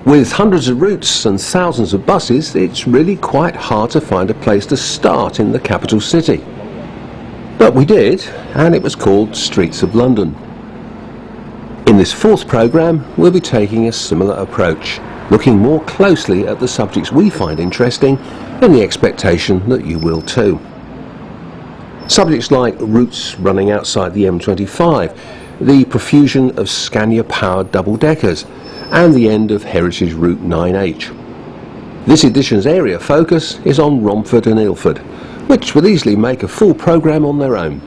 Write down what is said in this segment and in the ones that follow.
With hundreds of routes and thousands of buses, it's really quite hard to find a place to start in the capital city. But we did, and it was called Streets of London. In this fourth programme, we'll be taking a similar approach, looking more closely at the subjects we find interesting in the expectation that you will too. Subjects like routes running outside the M25, the profusion of Scania-powered double-deckers, and the end of Heritage Route 9H. This edition's area focus is on Romford and Ilford, which would easily make a full programme on their own.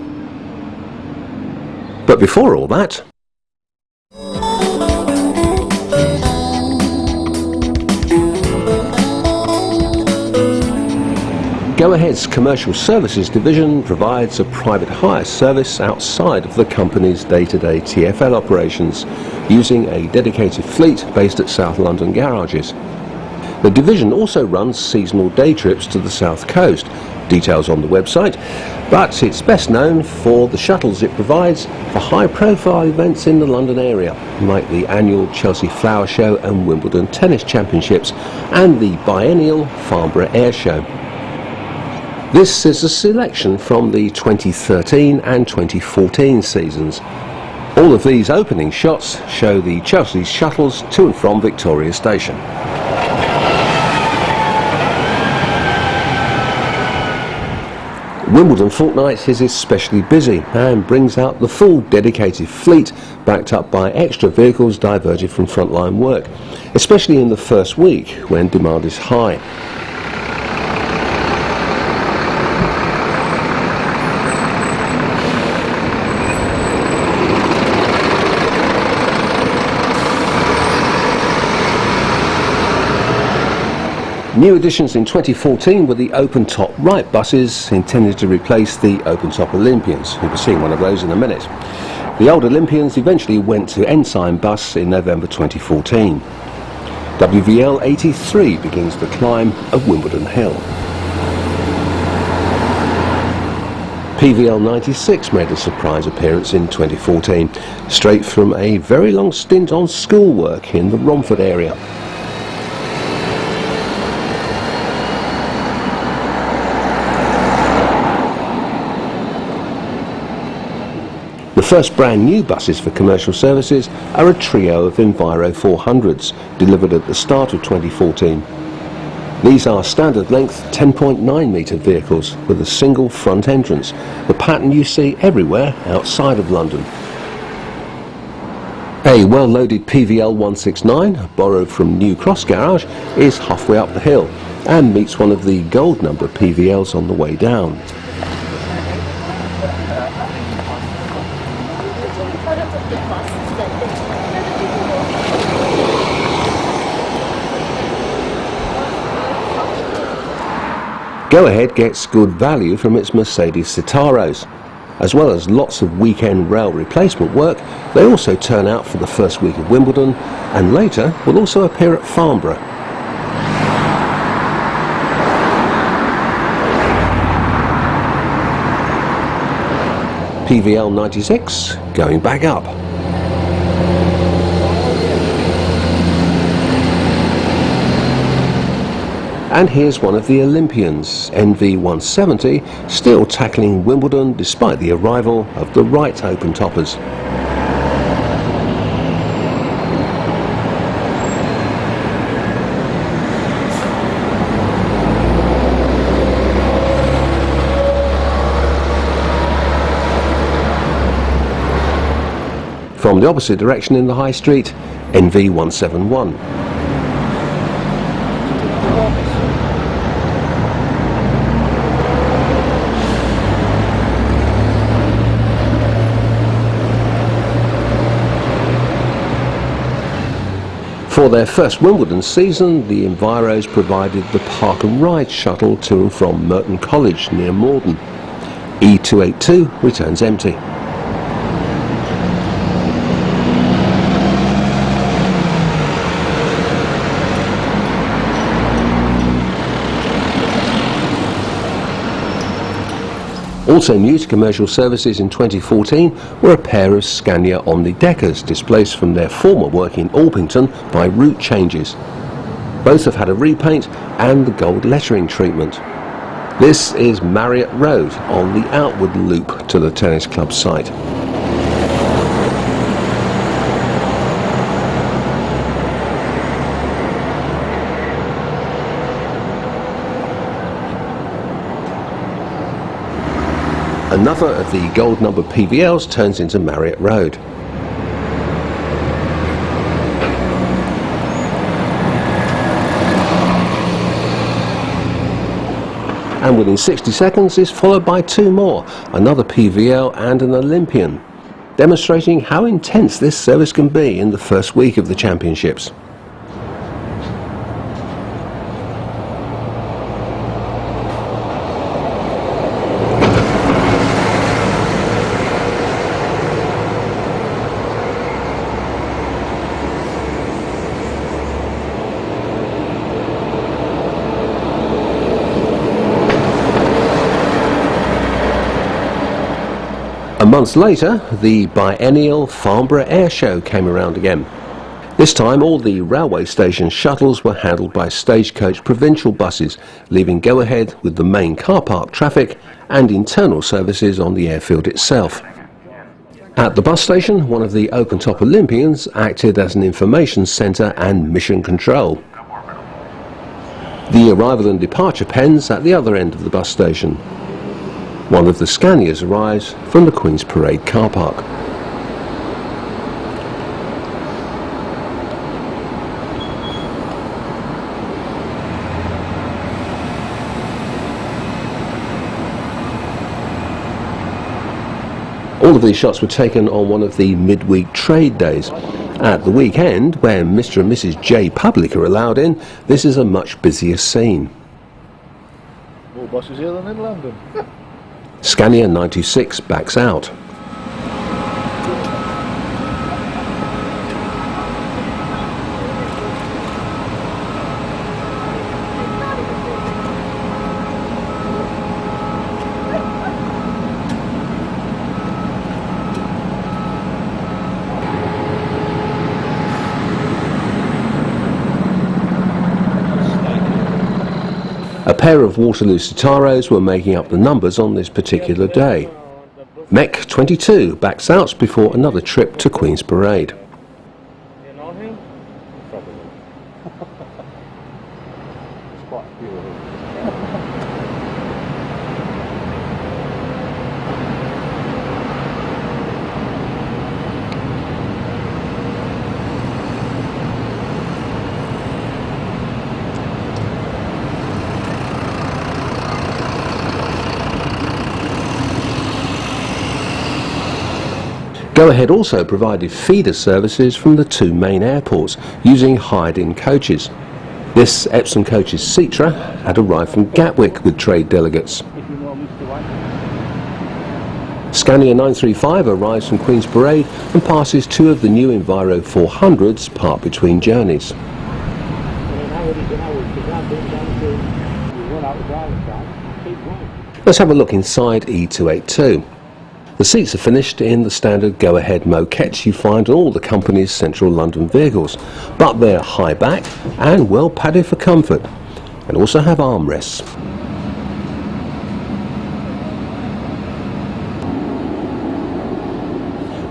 But before all that, Go-Ahead's Commercial Services division provides a private hire service outside of the company's day-to-day TfL operations, using a dedicated fleet based at South London garages. The division also runs seasonal day trips to the South Coast, details on the website, but it's best known for the shuttles it provides for high-profile events in the London area, like the annual Chelsea Flower Show and Wimbledon Tennis Championships, and the biennial Farnborough Air Show. This is a selection from the 2013 and 2014 seasons. All of these opening shots show the Chelsea shuttles to and from Victoria Station. Wimbledon fortnight is especially busy and brings out the full dedicated fleet, backed up by extra vehicles diverted from frontline work, especially in the first week when demand is high. New additions in 2014 were the open-top right buses, intended to replace the open-top Olympians. We'll be seeing one of those in a minute. The old Olympians eventually went to Ensign bus in November 2014. WVL 83 begins the climb of Wimbledon Hill. PVL 96 made a surprise appearance in 2014, straight from a very long stint on schoolwork in the Romford area. The first brand new buses for commercial services are a trio of Enviro 400s, delivered at the start of 2014. These are standard length 10.9 metre vehicles with a single front entrance, the pattern you see everywhere outside of London. A well-loaded PVL 169, borrowed from New Cross Garage, is halfway up the hill and meets one of the gold number PVLs on the way down. Go-Ahead gets good value from its Mercedes Citaros. As well as lots of weekend rail replacement work, they also turn out for the first week of Wimbledon, and later will also appear at Farnborough. PVL 96 going back up. And here's one of the Olympians, NV 170, still tackling Wimbledon despite the arrival of the right open toppers. From the opposite direction in the High Street, NV 171. For their first Wimbledon season, the Enviros provided the Park and Ride shuttle to and from Merton College near Morden. E282 returns empty. Also new to commercial services in 2014 were a pair of Scania Omnideckers displaced from their former work in Orpington by route changes. Both have had a repaint and the gold lettering treatment. This is Marriott Road on the outward loop to the tennis club site. Another of the gold numbered PVLs turns into Marriott Road. And within 60 seconds is followed by two more, another PVL and an Olympian, demonstrating how intense this service can be in the first week of the championships. A month later, the biennial Farnborough Air Show came around again. This time all the railway station shuttles were handled by Stagecoach provincial buses, leaving go-ahead with the main car park traffic and internal services on the airfield itself. At the bus station, one of the open-top Olympians acted as an information centre and mission control. The arrival and departure pens at the other end of the bus station. One of the Scanias arrives from the Queen's Parade car park. All of these shots were taken on one of the midweek trade days. At the weekend, when Mr. and Mrs. J. Public are allowed in, this is a much busier scene. More buses here than in London. Scania 96 backs out. A pair of Waterloo Citaros were making up the numbers on this particular day. Mech 22 backs out before another trip to Queen's Parade. You know him? Probably. It's quite a few of them. Go-Ahead also provided feeder services from the two main airports using hired-in coaches. This Epsom coach's Citra had arrived from Gatwick with trade delegates. Scania 935 arrives from Queen's Parade and passes two of the new Enviro 400s part between journeys. Let's have a look inside E282. The seats are finished in the standard Go-Ahead moquettes you find on all the company's central London vehicles, but they're high back and well padded for comfort, and also have armrests.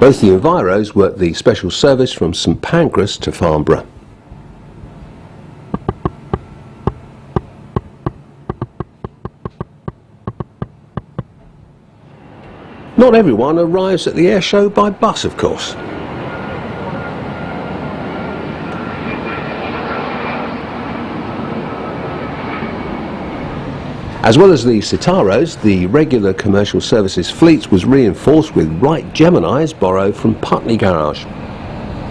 Both the Enviros work the special service from St Pancras to Farnborough. Not everyone arrives at the air show by bus, of course. As well as the Citaros, the regular commercial services fleet was reinforced with Wright Geminis borrowed from Putney Garage.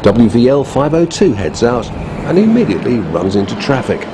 WVL 502 heads out and immediately runs into traffic.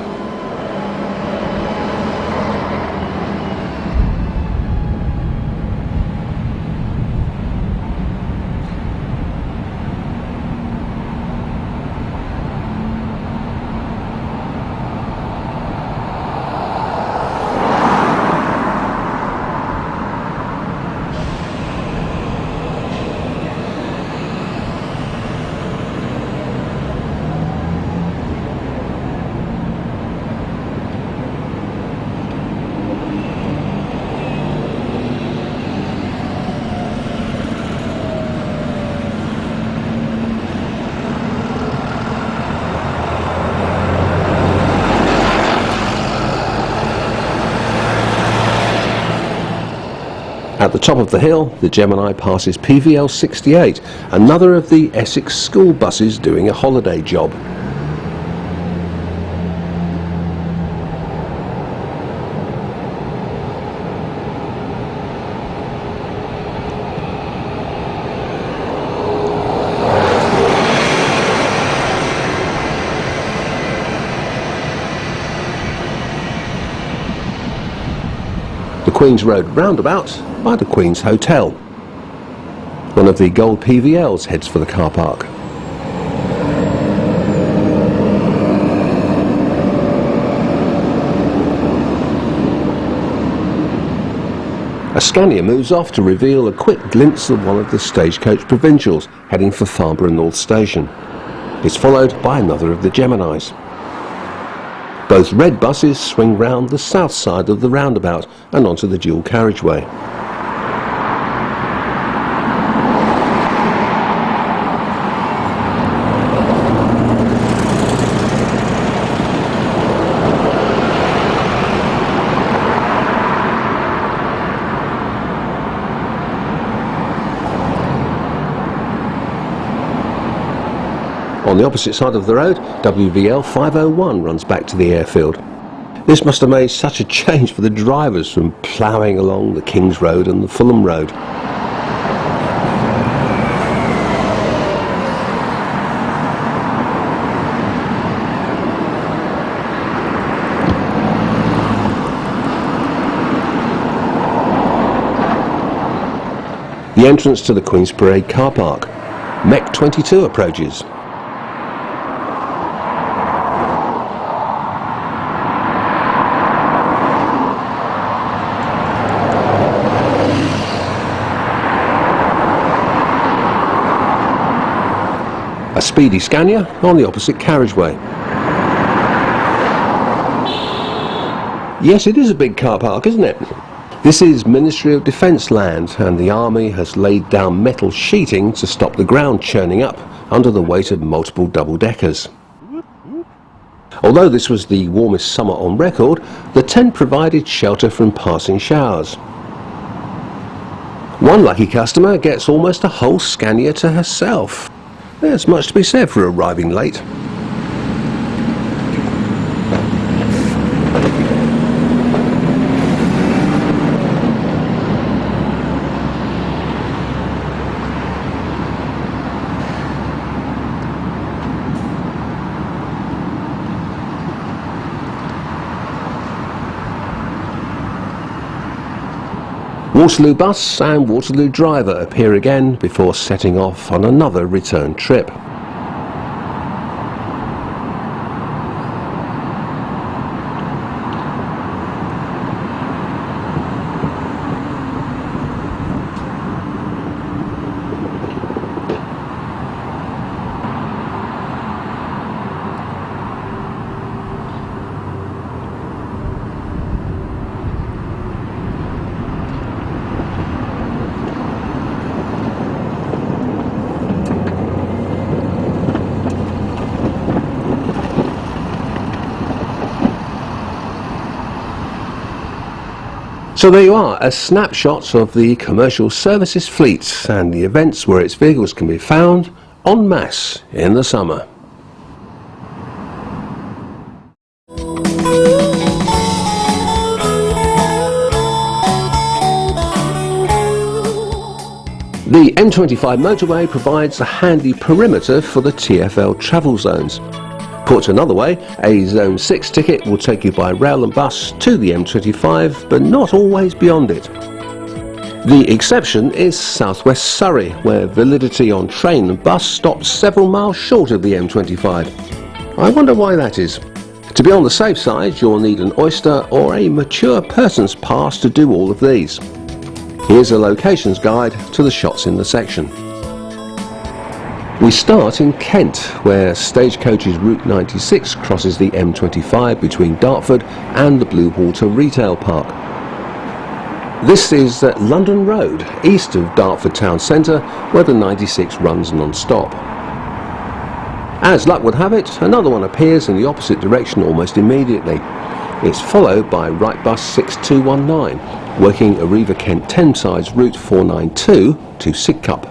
the top of the hill, the Gemini passes PVL 68, another of the Essex school buses doing a holiday job. The Queen's Road roundabout by the Queen's Hotel. One of the gold PVLs heads for the car park. A Scania moves off to reveal a quick glimpse of one of the Stagecoach Provincials heading for Farnborough North Station. It's followed by another of the Geminis. Both red buses swing round the south side of the roundabout and onto the dual carriageway. On the opposite side of the road, WVL 501 runs back to the airfield. This must have made such a change for the drivers from ploughing along the King's Road and the Fulham Road. The entrance to the Queen's Parade car park. Mech 22 approaches. A speedy Scania on the opposite carriageway. Yes, it is a big car park, isn't it? This is Ministry of Defence land, and the Army has laid down metal sheeting to stop the ground churning up under the weight of multiple double-deckers. Although this was the warmest summer on record, the tent provided shelter from passing showers. One lucky customer gets almost a whole Scania to herself. There's much to be said for arriving late. Waterloo bus and Waterloo driver appear again before setting off on another return trip. So there you are, a snapshot of the commercial services fleet and the events where its vehicles can be found en masse in the summer. The M25 motorway provides a handy perimeter for the TfL travel zones. Put another way, a Zone 6 ticket will take you by rail and bus to the M25, but not always beyond it. The exception is southwest Surrey, where validity on train and bus stops several miles short of the M25. I wonder why that is. To be on the safe side, you'll need an Oyster or a mature person's pass to do all of these. Here's a locations guide to the shots in the section. We start in Kent, where Stagecoach's Route 96 crosses the M25 between Dartford and the Blue Water Retail Park. This is London Road, east of Dartford Town Centre, where the 96 runs non-stop. As luck would have it, another one appears in the opposite direction almost immediately. It's followed by Wrightbus 6219, working Arriva Kent Thameside's Route 492 to Sidcup.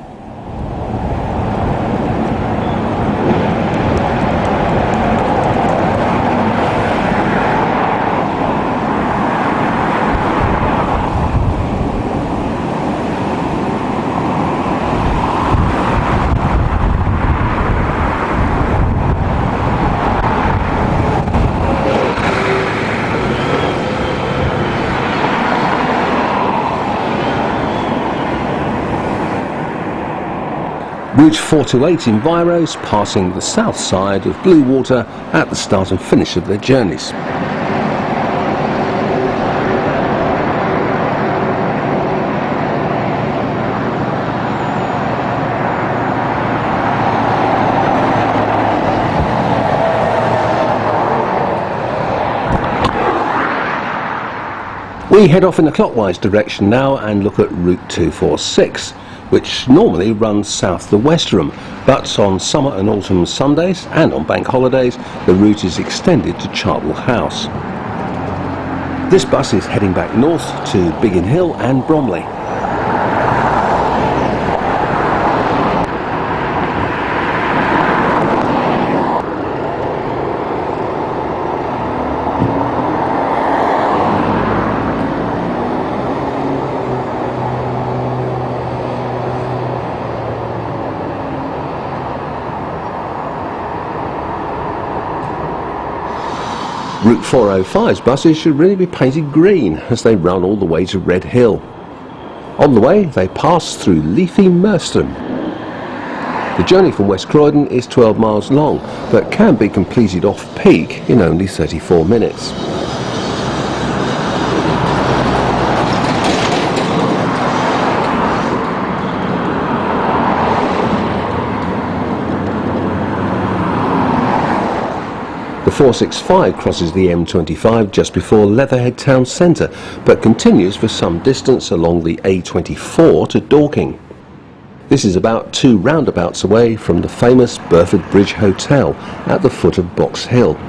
Route 428 in Viros, passing the south side of Blue Water at the start and finish of their journeys. We head off in a clockwise direction now and look at Route 246, which normally runs south to Westerham, but on summer and autumn Sundays and on bank holidays the route is extended to Chartwell House. This bus is heading back north to Biggin Hill and Bromley. Route 405's buses should really be painted green as they run all the way to Red Hill. On the way they pass through leafy Merstham. The journey from West Croydon is 12 miles long, but can be completed off-peak in only 34 minutes. The 465 crosses the M25 just before Leatherhead town centre, but continues for some distance along the A24 to Dorking. This is about 2 roundabouts away from the famous Burford Bridge Hotel at the foot of Box Hill.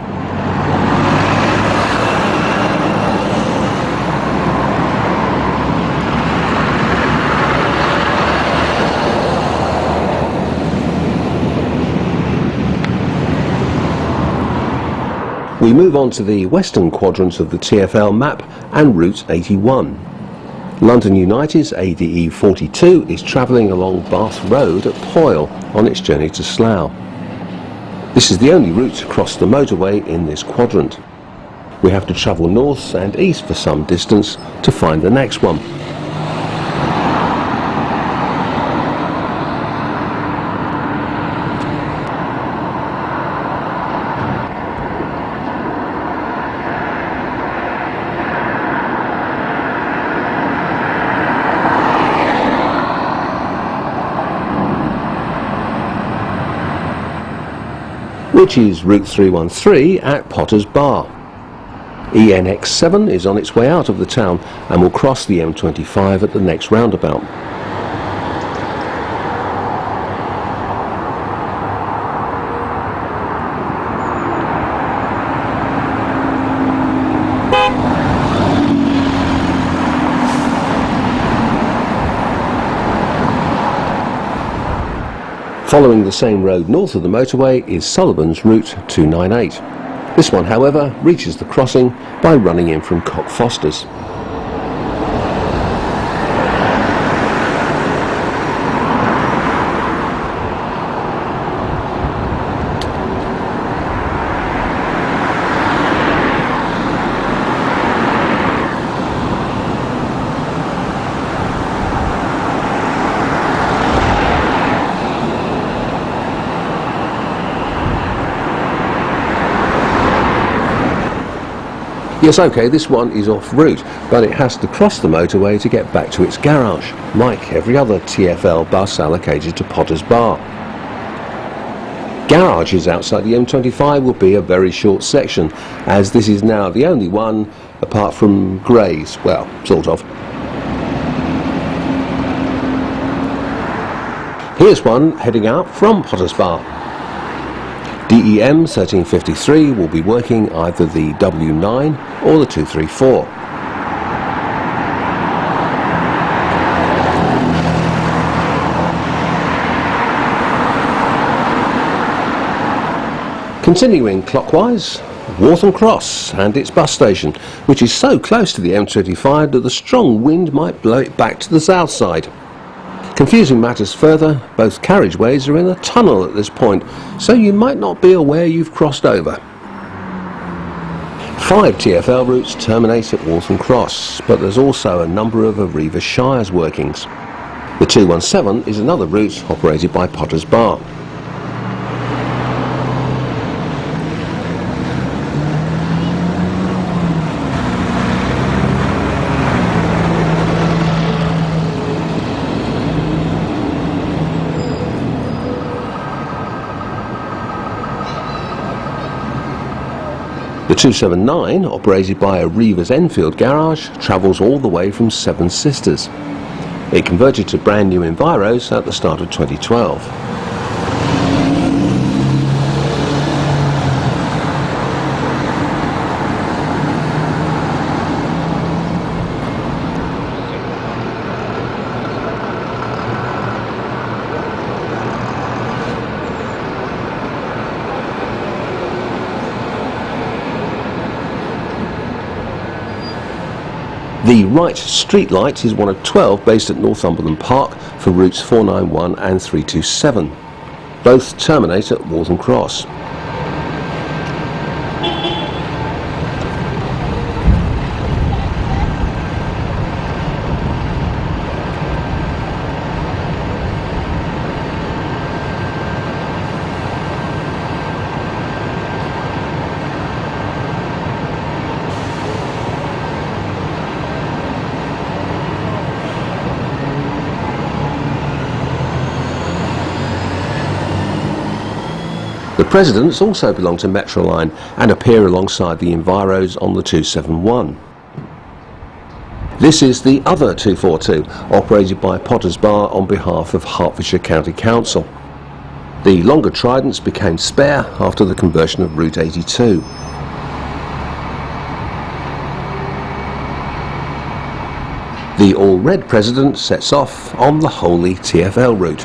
We move on to the western quadrant of the TfL map and Route 81. London United's ADE 42 is travelling along Bath Road at Poyle on its journey to Slough. This is the only route to cross the motorway in this quadrant. We have to travel north and east for some distance to find the next one. Which is Route 313 at Potter's Bar. ENX7 is on its way out of the town and will cross the M25 at the next roundabout. Following the same road north of the motorway is Sullivan's Route 298. This one, however, reaches the crossing by running in from Cockfosters. Yes, okay, this one is off route, but it has to cross the motorway to get back to its garage, like every other TfL bus allocated to Potter's Bar. Garages outside the M25 will be a very short section, as this is now the only one, apart from Gray's, well, sort of. Here's one heading out from Potter's Bar. DEM 1353 will be working either the W9 or the 234. Continuing clockwise, Waltham Cross and its bus station, which is so close to the M25 that the strong wind might blow it back to the south side. Confusing matters further, both carriageways are in a tunnel at this point, so you might not be aware you've crossed over. 5 TfL routes terminate at Waltham Cross, but there's also a number of Arriva Shires workings. The 217 is another route operated by Potters Bar. The 279, operated by Arriva's Enfield garage, travels all the way from Seven Sisters. It converted to brand new Enviros at the start of 2012. The right street light is one of 12 based at Northumberland Park for routes 491 and 327. Both terminate at Waltham Cross. The Presidents also belong to Metroline and appear alongside the Enviros on the 271. This is the other 242, operated by Potters Bar on behalf of Hertfordshire County Council. The longer Tridents became spare after the conversion of Route 82. The all-red President sets off on the Holy TfL route.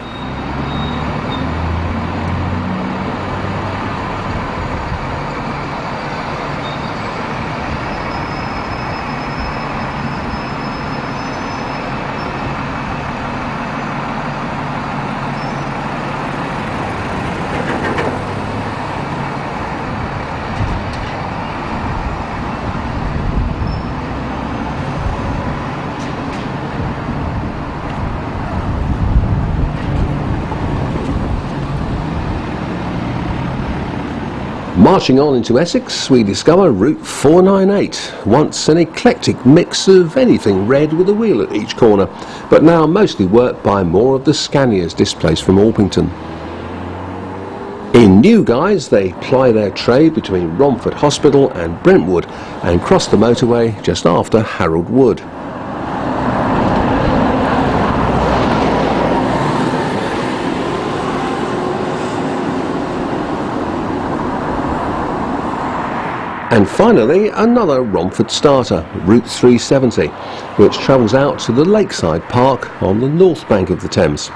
Marching on into Essex, we discover Route 498, once an eclectic mix of anything red with a wheel at each corner, but now mostly worked by more of the Scanias displaced from Orpington. In new guise, they ply their trade between Romford Hospital and Brentwood and cross the motorway just after Harold Wood. And finally, another Romford starter, Route 370, which travels out to the Lakeside Park on the north bank of the Thames.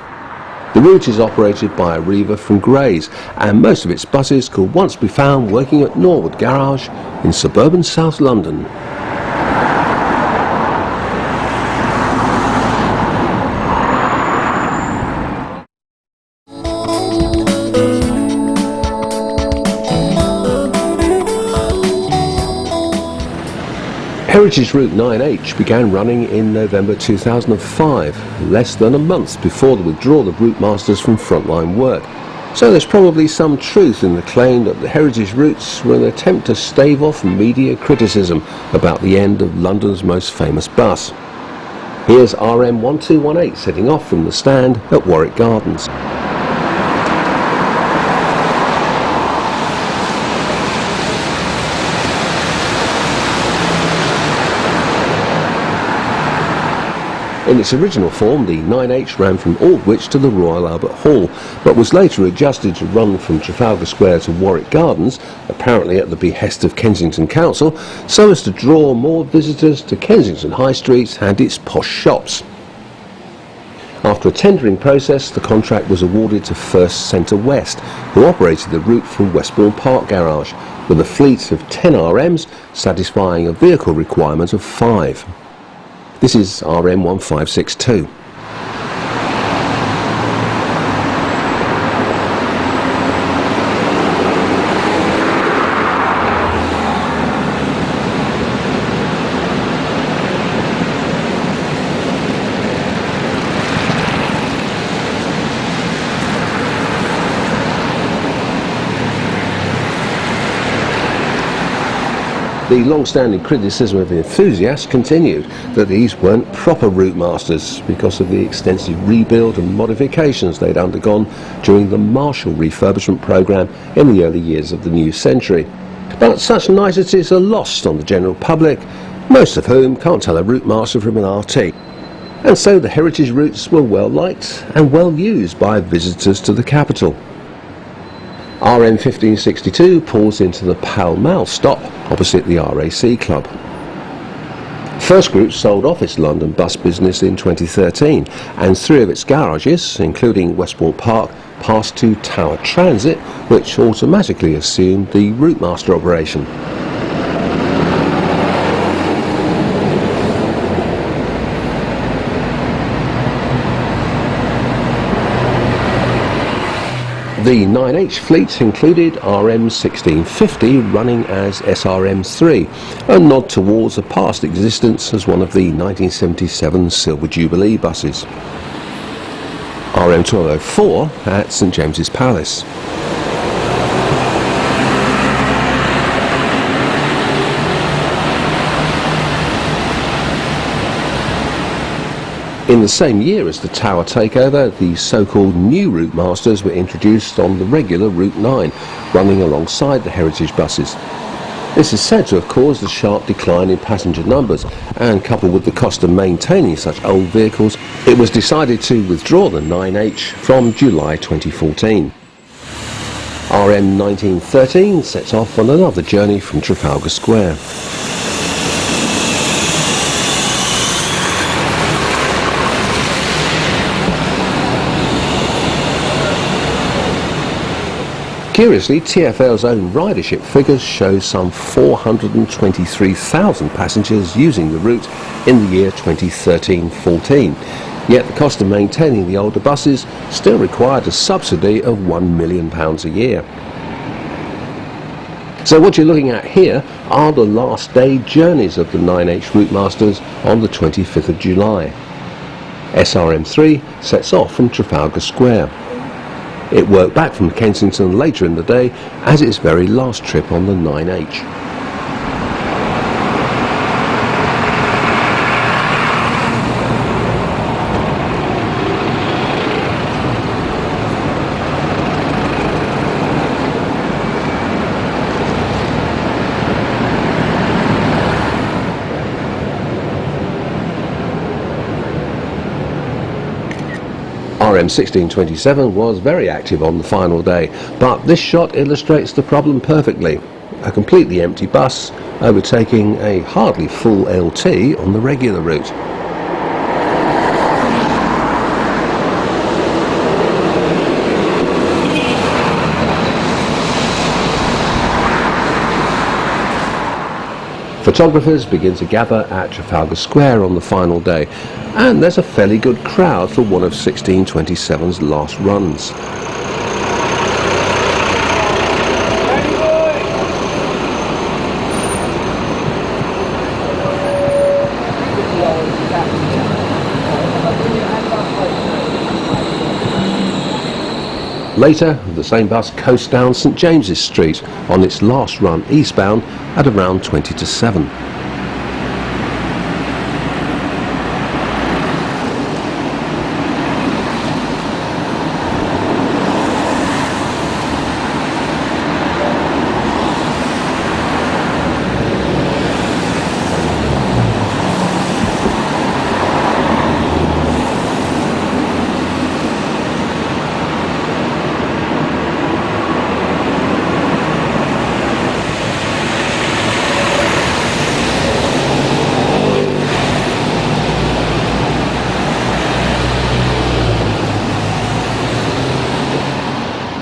The route is operated by Arriva from Grays, and most of its buses could once be found working at Norwood Garage in suburban South London. Heritage Route 9H began running in November 2005, less than a month before the withdrawal of Routemasters from frontline work. So there's probably some truth in the claim that the heritage routes were an attempt to stave off media criticism about the end of London's most famous bus. Here's RM1218 setting off from the stand at Warwick Gardens. In its original form, the 9H ran from Aldwych to the Royal Albert Hall, but was later adjusted to run from Trafalgar Square to Warwick Gardens, apparently at the behest of Kensington Council, so as to draw more visitors to Kensington High Street and its posh shops. After a tendering process, the contract was awarded to First Centre West, who operated the route from Westbourne Park Garage, with a fleet of 10 RMs satisfying a vehicle requirement of 5. This is RM1562. The long-standing criticism of enthusiasts continued that these weren't proper Routemasters because of the extensive rebuild and modifications they'd undergone during the Marshall refurbishment programme in the early years of the new century. But such niceties are lost on the general public, most of whom can't tell a Routemaster from an RT. And so the heritage routes were well liked and well used by visitors to the capital. RM1562 pulls into the Pall Mall stop opposite the RAC Club. First Group sold off its London bus business in 2013, and 3 of its garages, including Westbourne Park, passed to Tower Transit, which automatically assumed the Routemaster operation. The 9H fleet included RM1650 running as SRM3, a nod towards a past existence as one of the 1977 Silver Jubilee buses. RM1204 at St James's Palace. In the same year as the Tower takeover, the so-called new Routemasters were introduced on the regular Route 9, running alongside the heritage buses. This is said to have caused a sharp decline in passenger numbers, and coupled with the cost of maintaining such old vehicles, it was decided to withdraw the 9H from July 2014. RM 1913 sets off on another journey from Trafalgar Square. Curiously, TfL's own ridership figures show some 423,000 passengers using the route in the year 2013-14, yet the cost of maintaining the older buses still required a subsidy of £1 million a year. So what you're looking at here are the last day journeys of the 9H Routemasters on the 25th of July. SRM3 sets off from Trafalgar Square. It worked back from Kensington later in the day as its very last trip on the 9H. RM1627 was very active on the final day, but this shot illustrates the problem perfectly. A completely empty bus overtaking a hardly full LT on the regular route. Photographers begin to gather at Trafalgar Square on the final day, and there's a fairly good crowd for one of 1627's last runs. Later, the same bus coasts down St James's Street on its last run eastbound at around 20 to 7.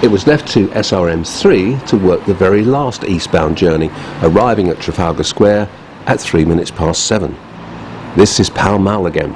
It was left to SRM3 to work the very last eastbound journey, arriving at Trafalgar Square at 7:03. This is Pall Mall again.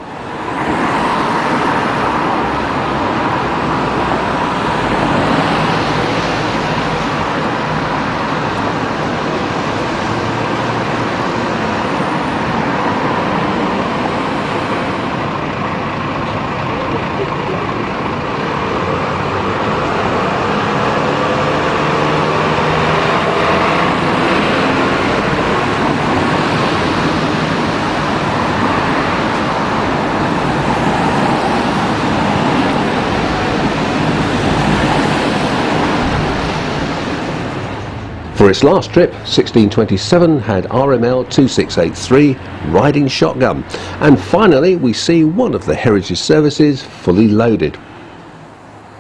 For its last trip, 1627 had RML 2683 riding shotgun. And finally, we see one of the heritage services fully loaded.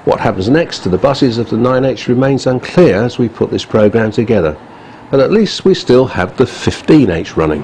What happens next to the buses of the 9H remains unclear as we put this programme together. But at least we still have the 15H running.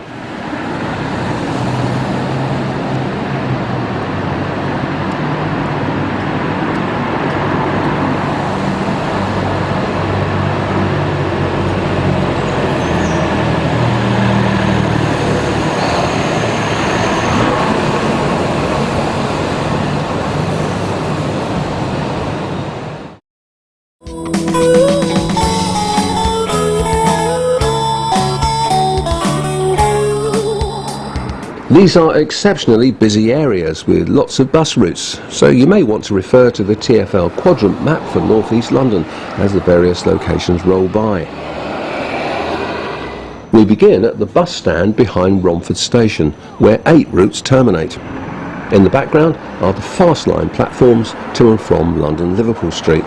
These are exceptionally busy areas with lots of bus routes, so you may want to refer to the TfL quadrant map for North East London as the various locations roll by. We begin at the bus stand behind Romford Station, where 8 routes terminate. In the background are the fast line platforms to and from London Liverpool Street.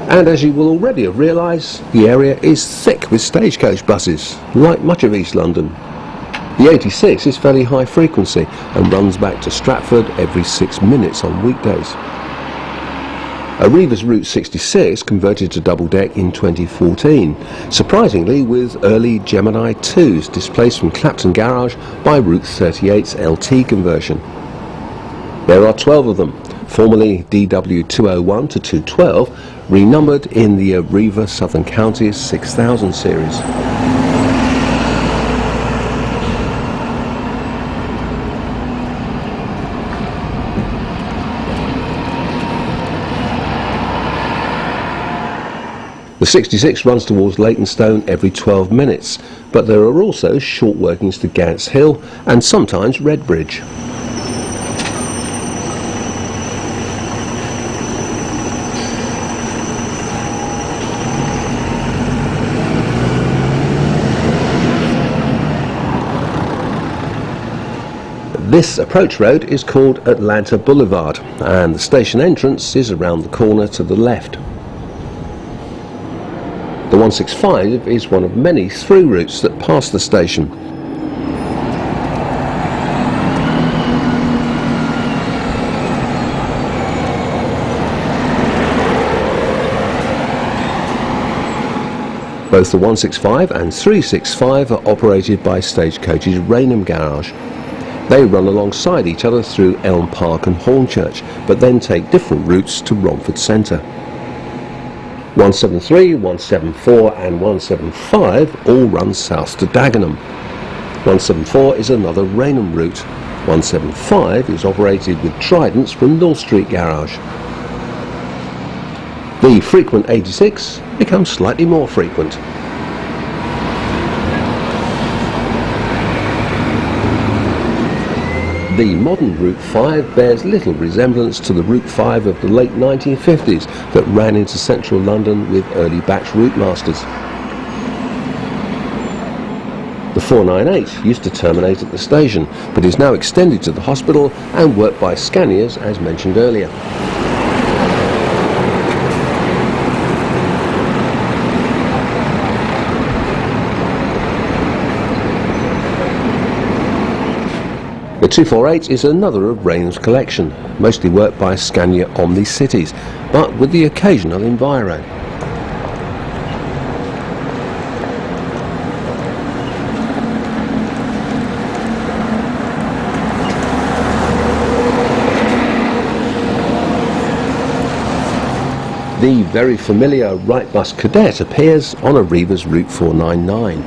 And as you will already have realised, the area is thick with stagecoach buses, like much of East London. The 86 is fairly high frequency and runs back to Stratford every 6 minutes on weekdays. Arriva's Route 66 converted to double-deck in 2014, surprisingly with early Gemini 2s displaced from Clapton Garage by Route 38's LT conversion. There are 12 of them, formerly DW 201 to 212, renumbered in the Arriva Southern Counties 6000 series. The 66 runs towards Leytonstone every 12 minutes, but there are also short workings to Gants Hill and sometimes Redbridge. This approach road is called Atlanta Boulevard, and the station entrance is around the corner to the left. The 165 is one of many through routes that pass the station. Both the 165 and 365 are operated by Stagecoach's Rainham Garage. They run alongside each other through Elm Park and Hornchurch, but then take different routes to Romford Centre. 173, 174 and 175 all run south to Dagenham. 174 is another Rainham route. 175 is operated with Tridents from North Street Garage. The frequent 86 becomes slightly more frequent. The modern Route 5 bears little resemblance to the Route 5 of the late 1950s that ran into central London with early batch Routemasters. The 498 used to terminate at the station, but is now extended to the hospital and worked by Scanias as mentioned earlier. The 248 is another of Rainham's collection, mostly worked by Scania Omni Cities, but with the occasional Enviro. The very familiar Wrightbus Cadet appears on Arriva's Route 499.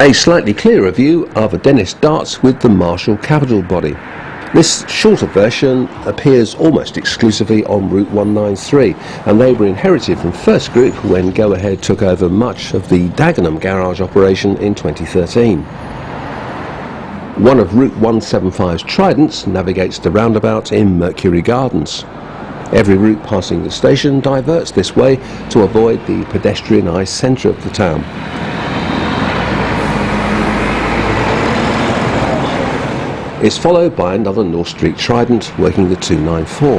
A slightly clearer view are the Dennis darts with the Marshall capital body. This shorter version appears almost exclusively on Route 193, and they were inherited from First Group when Go Ahead took over much of the Dagenham garage operation in 2013. One of Route 175's Tridents navigates the roundabout in Mercury Gardens. Every route passing the station diverts this way to avoid the pedestrianised centre of the town. It's followed by another North Street Trident working the 294.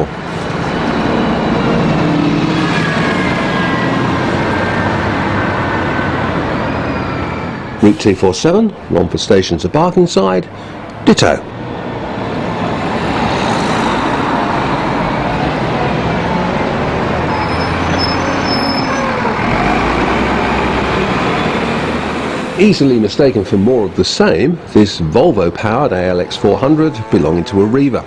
Route 247, Romford Station to Barkingside, ditto. Easily mistaken for more of the same, this Volvo-powered ALX 400 belonging to Arriva.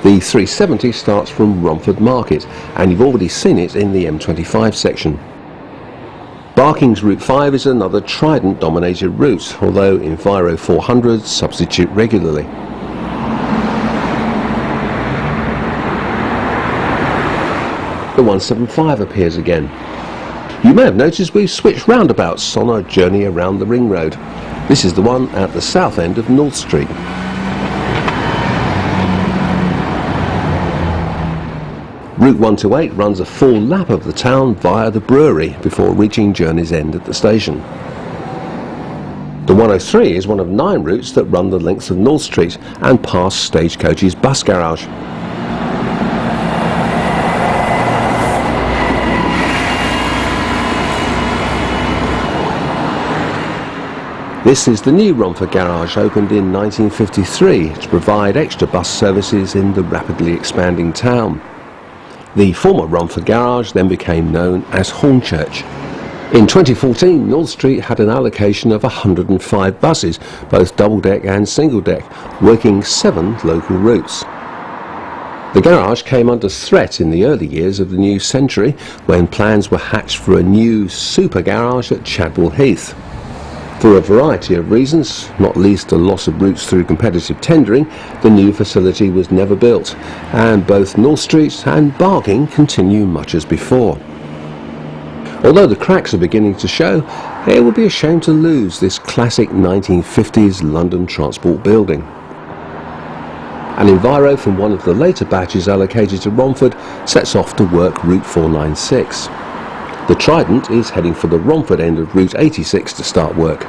The 370 starts from Romford Market, and you've already seen it in the M25 section. Barking's Route 5 is another Trident-dominated route, although Enviro 400s substitute regularly. The 175 appears again. You may have noticed we've switched roundabouts on our journey around the ring road. This is the one at the south end of North Street. Route 128 runs a full lap of the town via the brewery before reaching Journey's End at the station. The 103 is one of 9 routes that run the length of North Street and past Stagecoach's bus garage. This is the new Romford garage, opened in 1953 to provide extra bus services in the rapidly expanding town. The former Romford garage then became known as Hornchurch. In 2014, North Street had an allocation of 105 buses, both double-deck and single-deck, working 7 local routes. The garage came under threat in the early years of the new century when plans were hatched for a new super garage at Chadwell Heath. For a variety of reasons, not least the loss of routes through competitive tendering, the new facility was never built, and both North Street and Barking continue much as before. Although the cracks are beginning to show, it would be a shame to lose this classic 1950s London transport building. An Enviro from one of the later batches allocated to Romford sets off to work Route 496. The Trident is heading for the Romford end of Route 86 to start work.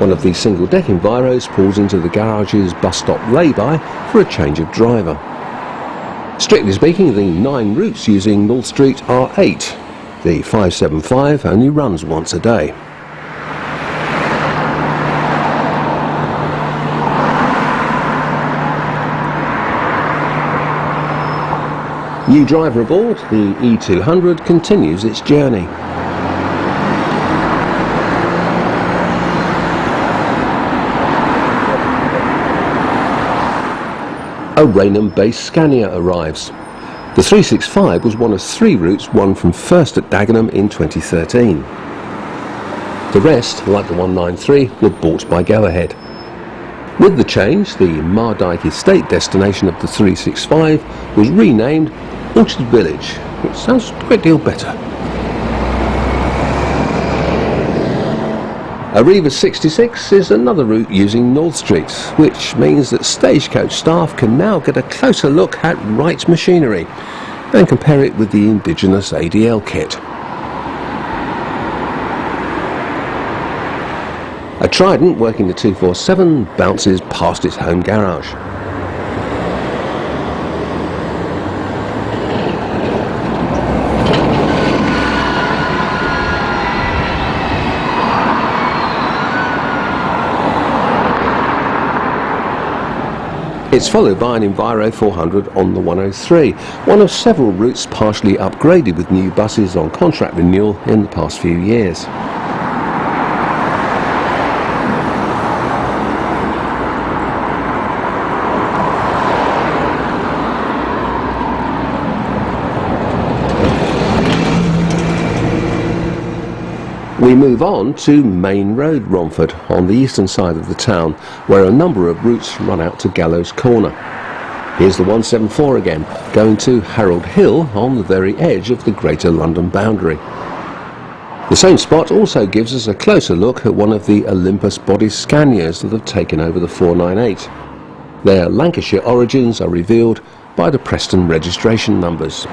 One of these single-deck Enviros pulls into the garage's bus stop lay-by for a change of driver. Strictly speaking, the 9 routes using North Street are 8. The 575 only runs once a day. New driver aboard, the E200 continues its journey. A Rainham-based Scania arrives. The 365 was one of 3 routes won from First at Dagenham in 2013. The rest, like the 193, were bought by Go Ahead. With the change, the Mardyke Estate destination of the 365 was renamed Orchard Village, which sounds a great deal better. Arriva 66 is another route using North Street, which means that Stagecoach staff can now get a closer look at Wright's machinery and compare it with the indigenous ADL kit. A Trident working the 247 bounces past its home garage. It's followed by an Enviro 400 on the 103, one of several routes partially upgraded with new buses on contract renewal in the past few years. We move on to Main Road, Romford, on the eastern side of the town, where a number of routes run out to Gallows Corner. Here's the 174 again, going to Harold Hill on the very edge of the Greater London boundary. The same spot also gives us a closer look at one of the Olympus body Scanias that have taken over the 498. Their Lancashire origins are revealed by the Preston registration numbers.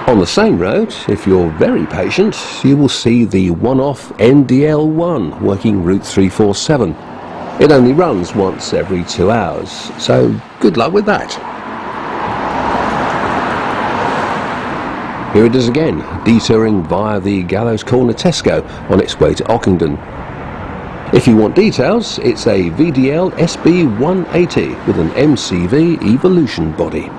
On the same road, if you're very patient, you will see the one-off NDL1 working Route 347. It only runs once every 2 hours, so good luck with that. Here it is again, detouring via the Gallows Corner Tesco on its way to Ockington. If you want details, it's a VDL SB180 with an MCV Evolution body.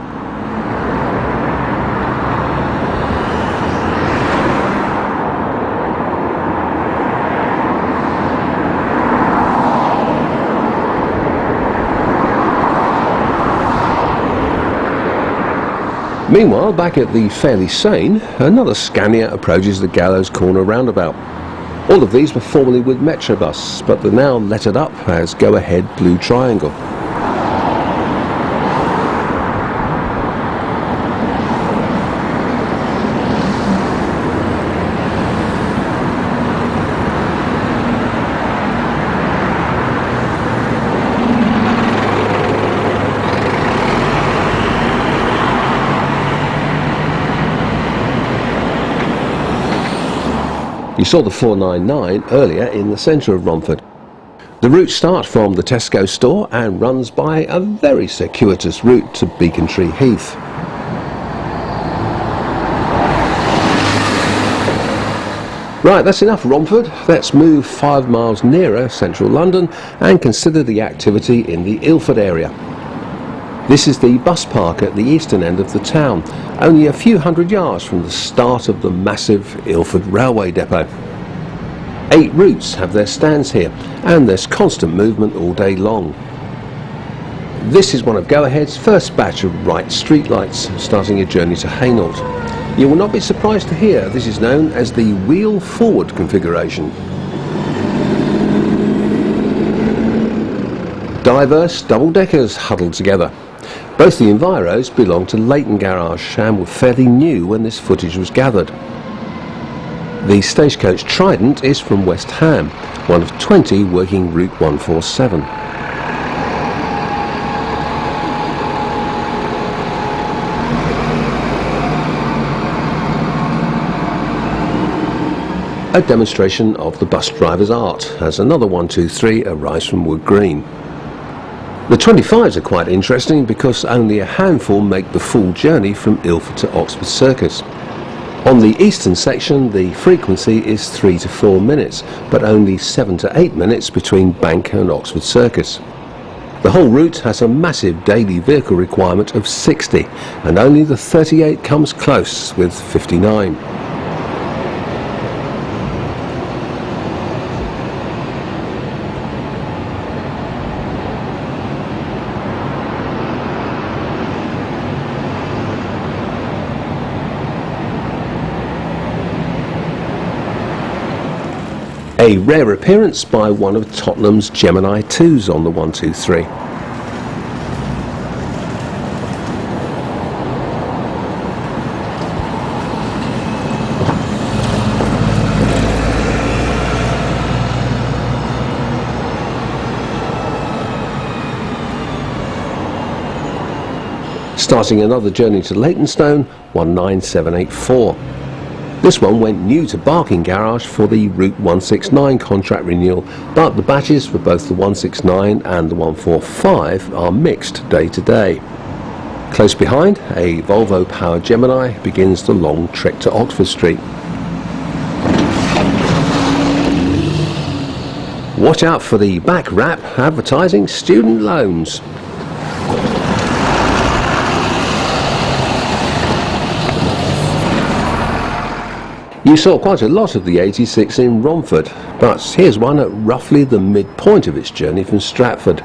Meanwhile, back at the Fairly Sane, another Scania approaches the Gallows Corner roundabout. All of these were formerly with Metrobus, but they're now lettered up as Go Ahead Blue Triangle. You saw the 499 earlier in the centre of Romford. The route starts from the Tesco store and runs by a very circuitous route to Beacontree Heath. Right, that's enough Romford. Let's move 5 miles nearer central London and consider the activity in the Ilford area. This is the bus park at the eastern end of the town, only a few hundred yards from the start of the massive Ilford railway depot. 8 routes have their stands here, and there's constant movement all day long. This is one of Go Ahead's first batch of Wright streetlights, starting a journey to Hainault. You will not be surprised to hear this is known as the wheel forward configuration. Diverse double-deckers huddled together. Both the Enviros belong to Leighton Garage and were fairly new when this footage was gathered. The Stagecoach Trident is from West Ham, one of 20 working Route 147. A demonstration of the bus driver's art as another 123 arrives from Wood Green. The 25s are quite interesting because only a handful make the full journey from Ilford to Oxford Circus. On the eastern section, the frequency is 3 to 4 minutes, but only 7 to 8 minutes between Bank and Oxford Circus. The whole route has a massive daily vehicle requirement of 60, and only the 38 comes close with 59. A rare appearance by one of Tottenham's Gemini 2s on the 123. Starting another journey to Leytonstone, 19784. This one went new to Barking Garage for the Route 169 contract renewal, but the batches for both the 169 and the 145 are mixed day to day. Close behind, a Volvo powered Gemini begins the long trek to Oxford Street. Watch out for the back wrap advertising student loans. You saw quite a lot of the 86 in Romford, but here's one at roughly the midpoint of its journey from Stratford.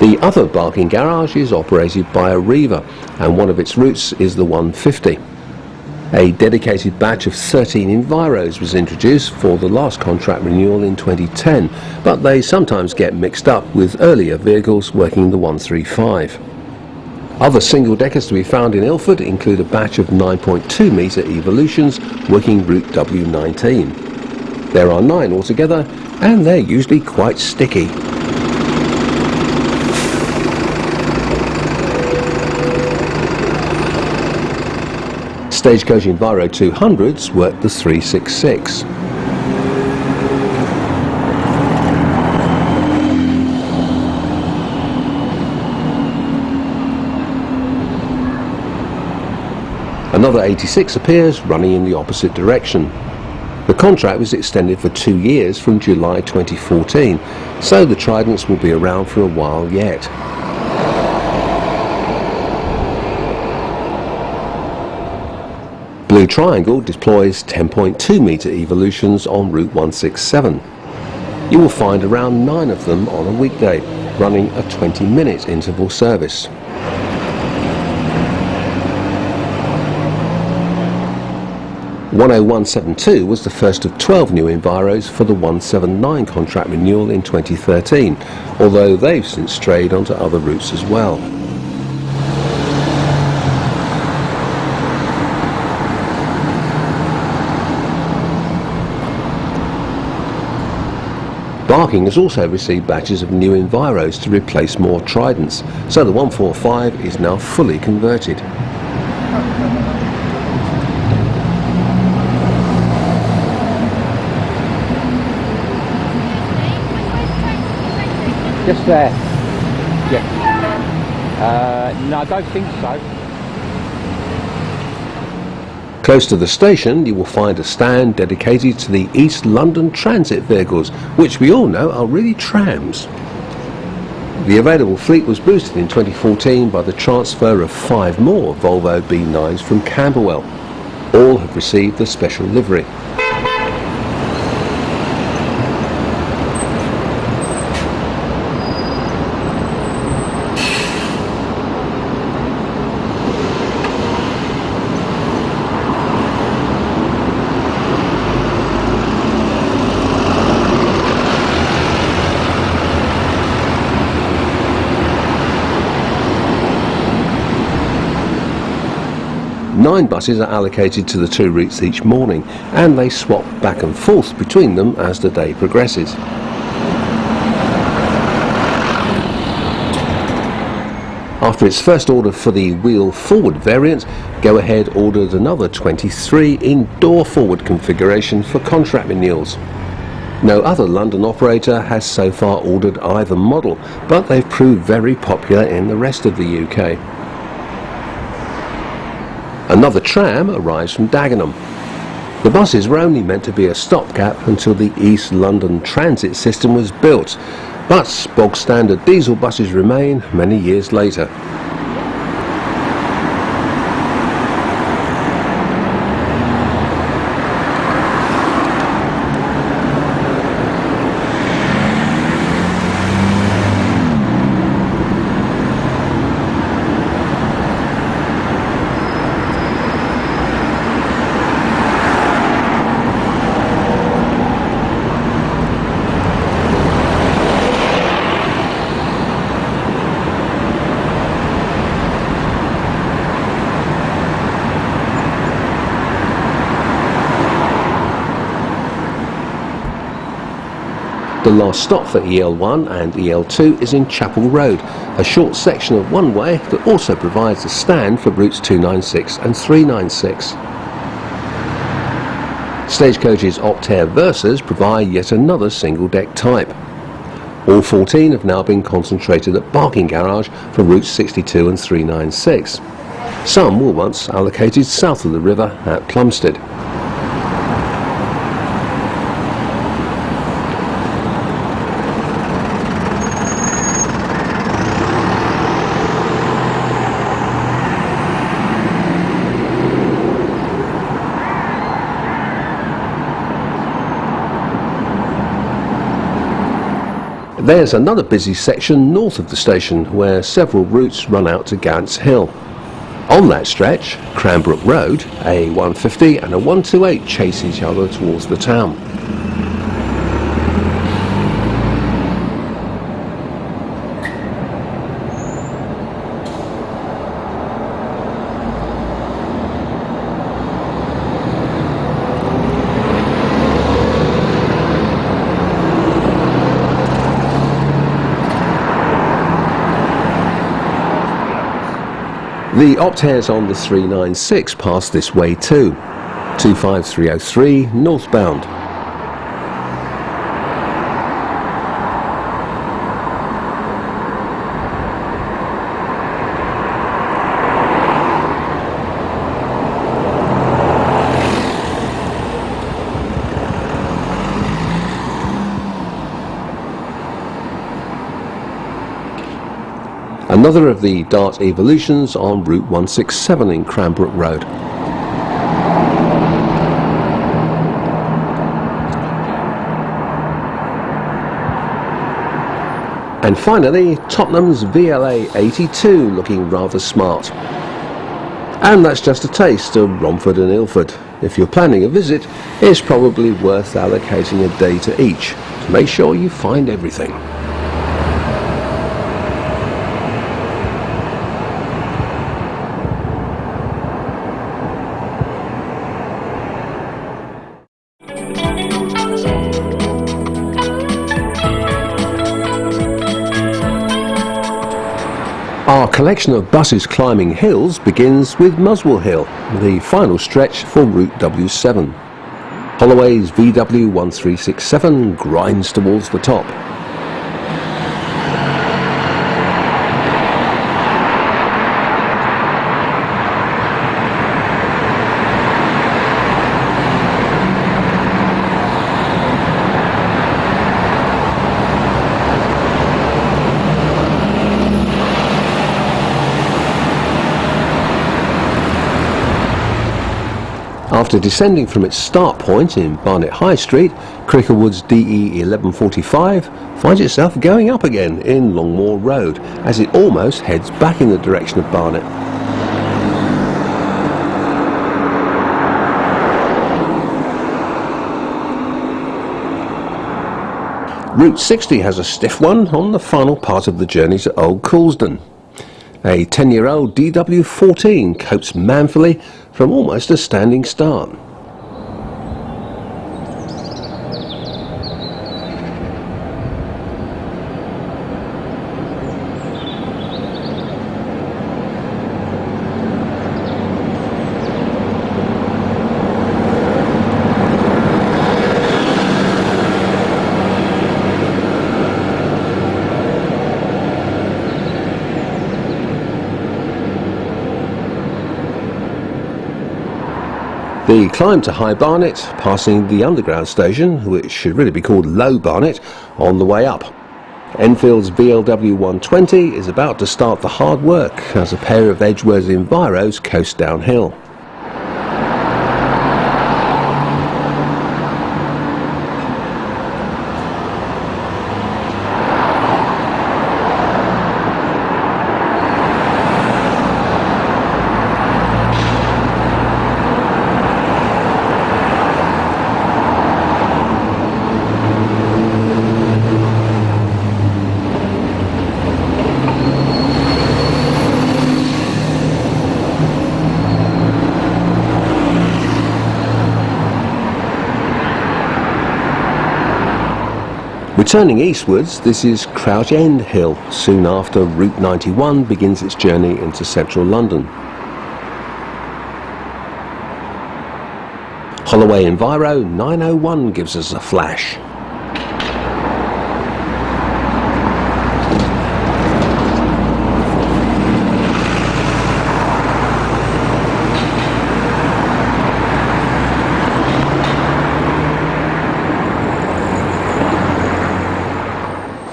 The other Barking Garage is operated by Arriva, and one of its routes is the 150. A dedicated batch of 13 Enviros was introduced for the last contract renewal in 2010, but they sometimes get mixed up with earlier vehicles working the 135. Other single-deckers to be found in Ilford include a batch of 9.2 metre Evolutions working Route W19. There are 9 altogether, and they're usually quite sticky. Stagecoach Enviro 200s work the 366. Another 86 appears running in the opposite direction. The contract was extended for 2 years from July 2014, so the Tridents will be around for a while yet. Blue Triangle deploys 10.2 metre Evolutions on Route 167. You will find around 9 of them on a weekday, running a 20-minute interval service. "10172 was the first of 12 new Enviros for the 179 contract renewal in 2013, although they've since strayed onto other routes as well. Barking has also received batches of new Enviros to replace more Tridents, so the 145 is now fully converted. Just there. Yeah. No, I don't think so. Close to the station, you will find a stand dedicated to the East London transit vehicles, which we all know are really trams. The available fleet was boosted in 2014 by the transfer of 5 more Volvo B9s from Camberwell. All have received the special livery. Nine buses are allocated to the 2 routes each morning, and they swap back and forth between them as the day progresses. After its first order for the wheel forward variant, Go Ahead ordered another 23 in door forward configuration for contract renewals. No other London operator has so far ordered either model, but they've proved very popular in the rest of the UK. Another tram arrives from Dagenham. The buses were only meant to be a stopgap until the East London transit system was built, but bog standard diesel buses remain many years later. The last stop for EL1 and EL2 is in Chapel Road, a short section of one way that also provides a stand for routes 296 and 396. Stagecoach's Optare Versas provide yet another single-deck type. All 14 have now been concentrated at Barking Garage for routes 62 and 396. Some were once allocated south of the river at Plumstead. There's another busy section north of the station where several routes run out to Gants Hill. On that stretch, Cranbrook Road, a 150 and a 128 chase each other towards the town. The Optares on the 396 pass this way too. 25303 northbound. Another of the Dart evolutions on Route 167 in Cranbrook Road. And finally, Tottenham's VLA 82 looking rather smart. And that's just a taste of Romford and Ilford. If you're planning a visit, it's probably worth allocating a day to each to make sure you find everything. Our collection of buses climbing hills begins with Muswell Hill, the final stretch for Route W7. Holloway's VW 1367 grinds towards the top. After descending from its start point in Barnet High Street, Cricklewood's DE 1145 finds itself going up again in Longmoor Road as it almost heads back in the direction of Barnet. Route 60 has a stiff one on the final part of the journey to Old Coulsdon. A 10-year-old DW14 copes manfully from almost a standing start. The climb to High Barnet, passing the underground station, which should really be called Low Barnet, on the way up. Enfield's VLW 120 is about to start the hard work as a pair of Edgeworth's Enviros coast downhill. Turning eastwards, this is Crouch End Hill, soon after Route 91 begins its journey into central London. Holloway Enviro 901 gives us a flash.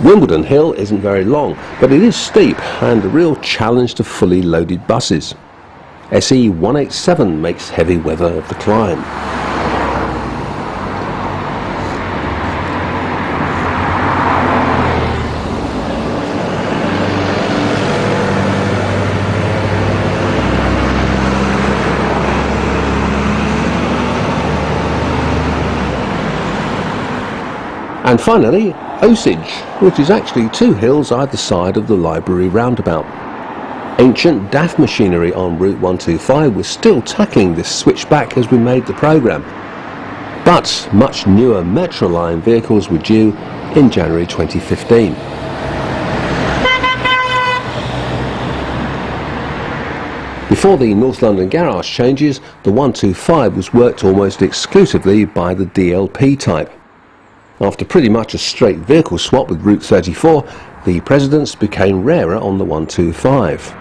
Wimbledon Hill isn't very long, but it is steep and a real challenge to fully loaded buses. SE 187 makes heavy weather of the climb. And finally, Osage, which is actually 2 hills either side of the library roundabout. Ancient DAF machinery on Route 125 was still tackling this switchback as we made the programme, but much newer Metro line vehicles were due in January 2015. Before the North London garage changes, the 125 was worked almost exclusively by the DLP type. After pretty much a straight vehicle swap with Route 34, the Presidents became rarer on the 125.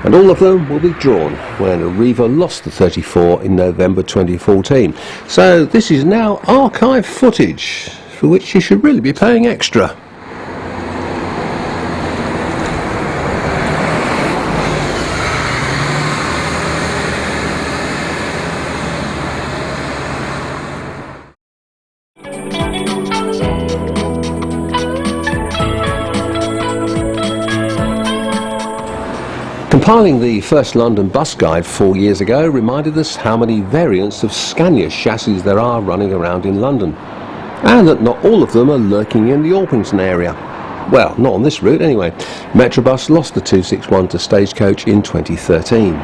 And all of them will be drawn when Arriva lost the 34 in November 2014. So this is now archive footage, for which you should really be paying extra. Compiling the first London bus guide 4 years ago reminded us how many variants of Scania chassis there are running around in London, and that not all of them are lurking in the Orpington area. Well, not on this route anyway. Metrobus lost the 261 to Stagecoach in 2013.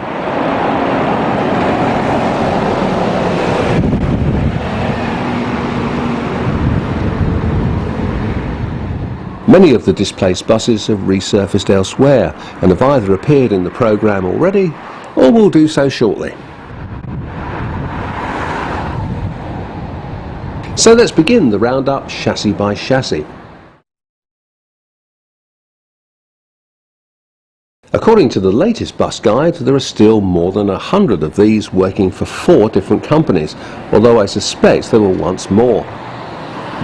Many of the displaced buses have resurfaced elsewhere and have either appeared in the programme already or will do so shortly. So let's begin the roundup chassis by chassis. According to the latest bus guide, there are still more than 100 of these working for 4 different companies, although I suspect there were once more.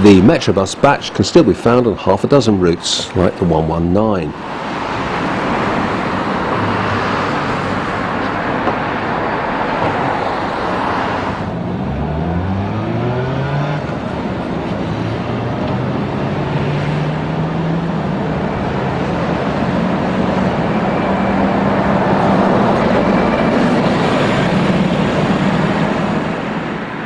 The Metrobus batch can still be found on half a dozen routes, like the 119.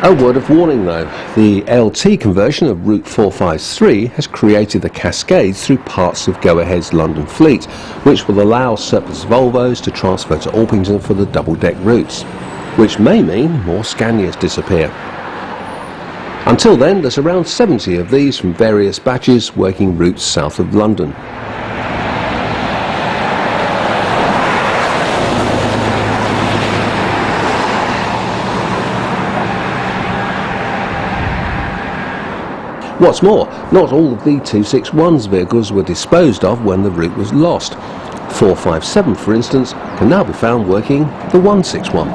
A word of warning though, the LT conversion of Route 453 has created a cascade through parts of Go Ahead's London fleet, which will allow surplus Volvos to transfer to Orpington for the double-deck routes, which may mean more Scanias disappear. Until then, there's around 70 of these from various batches working routes south of London. What's more, not all of the 261's vehicles were disposed of when the route was lost. 457, for instance, can now be found working the 161.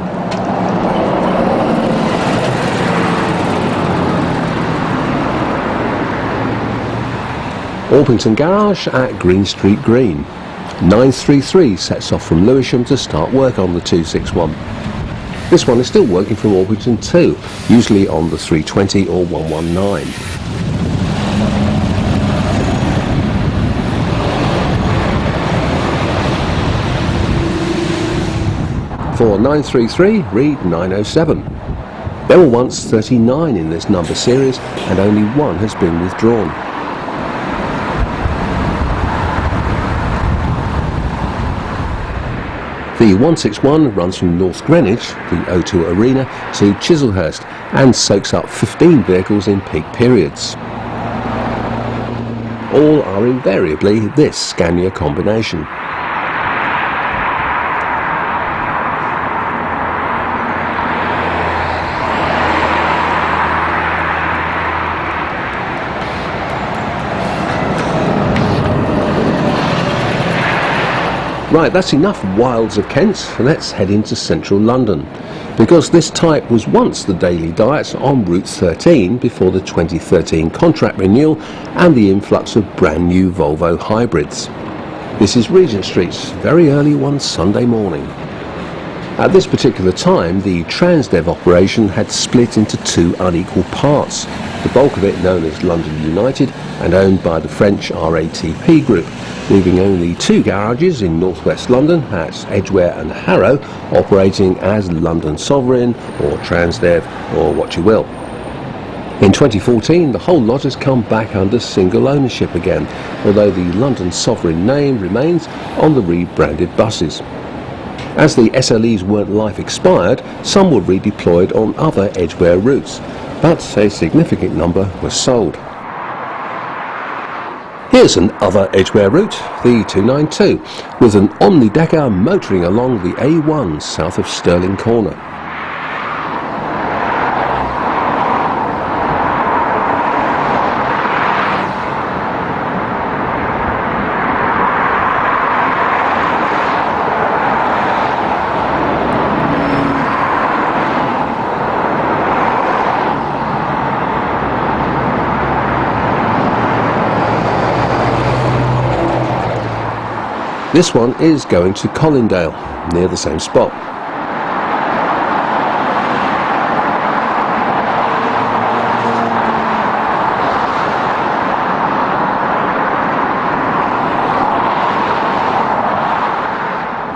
Orpington Garage at Green Street Green. 933 sets off from Lewisham to start work on the 261. This one is still working from Orpington too, usually on the 320 or 119. For 933, read 907. There were once 39 in this number series, and only one has been withdrawn. The 161 runs from North Greenwich, the O2 Arena, to Chislehurst, and soaks up 15 vehicles in peak periods. all are invariably this Scania combination. Right, that's enough wilds of Kent. Let's head into central London, because this type was once the daily diet on Route 13 before the 2013 contract renewal and the influx of brand new Volvo hybrids. This is Regent Street, very early one Sunday morning. At this particular time, the Transdev operation had split into two unequal parts, the bulk of it known as London United and owned by the French RATP group, leaving only two garages in northwest London at Edgware and Harrow operating as London Sovereign or Transdev or what you will. In 2014, the whole lot has come back under single ownership again, although the London Sovereign name remains on the rebranded buses. As the SLEs weren't life expired, some were redeployed on other Edgware routes, but a significant number were sold. Here's an other Edgware route, the 292, with an omnidecker motoring along the A1 south of Stirling Corner. This one is going to Colindale, near the same spot.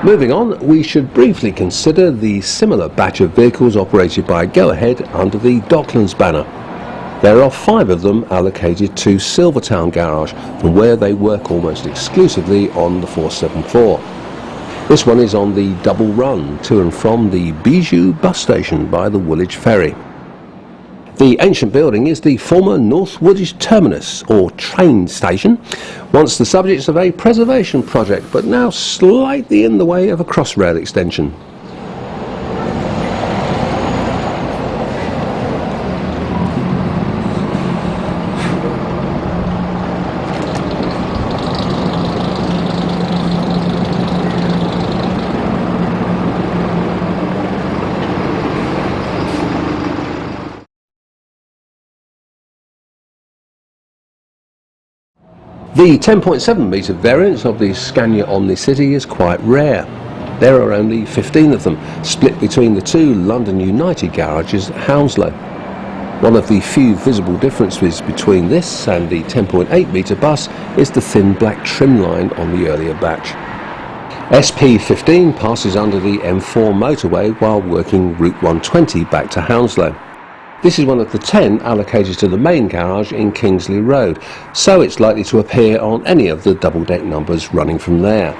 Moving on, we should briefly consider the similar batch of vehicles operated by Go Ahead under the Docklands banner. There are 5 of them allocated to Silvertown Garage, from where they work almost exclusively on the 474. This one is on the double run to and from the Bijou bus station by the Woolwich Ferry. The ancient building is the former North Woolwich Terminus, or train station, once the subject of a preservation project, but now slightly in the way of a crossrail extension. The 10.7 metre variant of the Scania Omnicity is quite rare. There are only 15 of them, split between the two London United garages at Hounslow. One of the few visible differences between this and the 10.8 metre bus is the thin black trim line on the earlier batch. SP15 passes under the M4 motorway while working Route 120 back to Hounslow. This is one of the 10 allocated to the main garage in Kingsley Road, so it's likely to appear on any of the double-deck numbers running from there.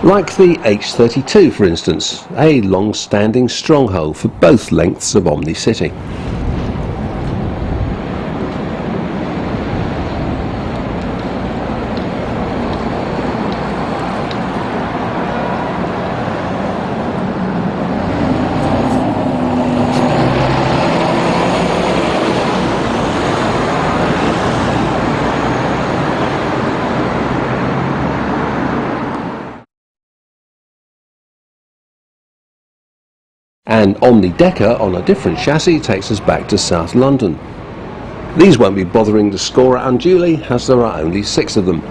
Like the H32 for instance, a long-standing stronghold for both lengths of Omnicity. An omnidecker on a different chassis takes us back to South London. These won't be bothering the scorer unduly, as there are only 6 of them.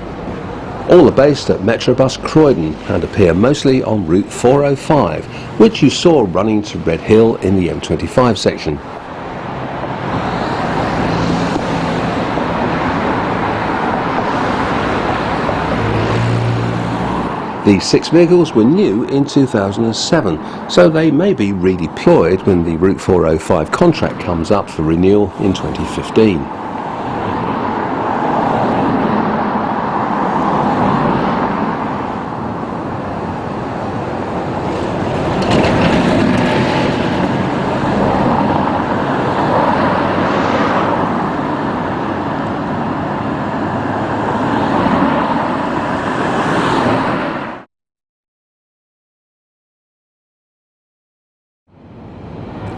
All are based at Metrobus Croydon and appear mostly on Route 405, which you saw running to Red Hill in the M25 section. These 6 vehicles were new in 2007, so they may be redeployed when the Route 405 contract comes up for renewal in 2015.